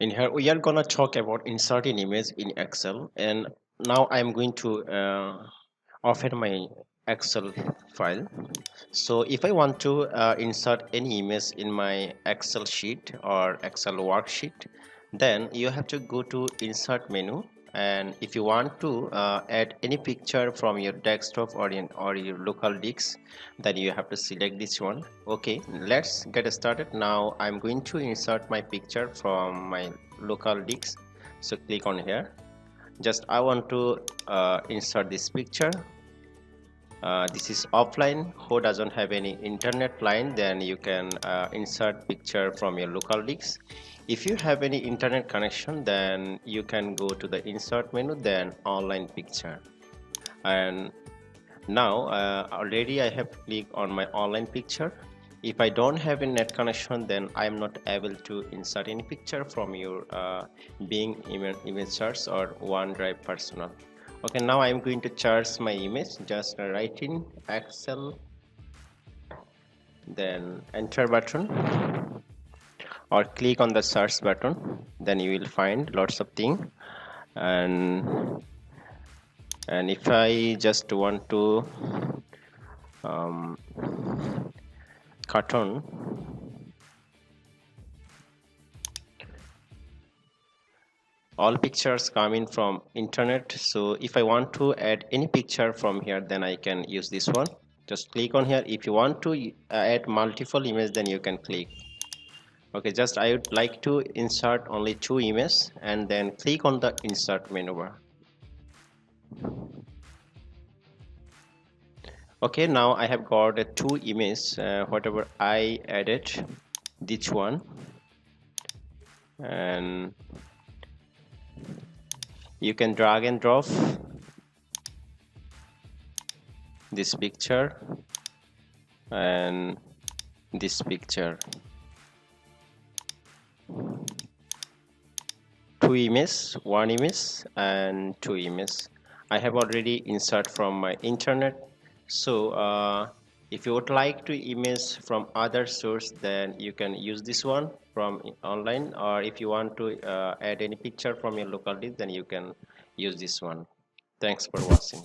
In here we are gonna talk about inserting image in Excel, and now I'm going to open my Excel file. So if I want to insert any image in my Excel sheet or Excel worksheet, then you have to go to insert menu, and if you want to add any picture from your desktop or your local disk, then you have to select this one. Okay, let's get started. Now I'm going to insert my picture from my local disk, so click on here. Just I want to insert this picture. This is offline. Who doesn't have any internet line, then you can insert picture from your local disk. If you have any internet connection, then you can go to the insert menu, then online picture. And now already I have clicked on my online picture. If I don't have a net connection, then I am not able to insert any picture from your Bing image search or OneDrive personal. Okay, now I'm going to charge my image. Just write in Excel, then enter button, or click on the search button. Then you will find lots of things. And if I just want to cartoon, all pictures coming from internet, so if I want to add any picture from here, then I can use this one. Just click on here. If you want to add multiple images, then you can click. Okay, just I would like to insert only 2 images, and then click on the insert menu bar. Okay, now I have got a 2 images, whatever I added, this one, and you can drag and drop this picture and this picture. 2 images, 1 image and 2 images. I have already insert from my internet. So if you would like to image from other source, then you can use this one from online, or if you want to add any picture from your local disk, then you can use this one. Thanks for watching.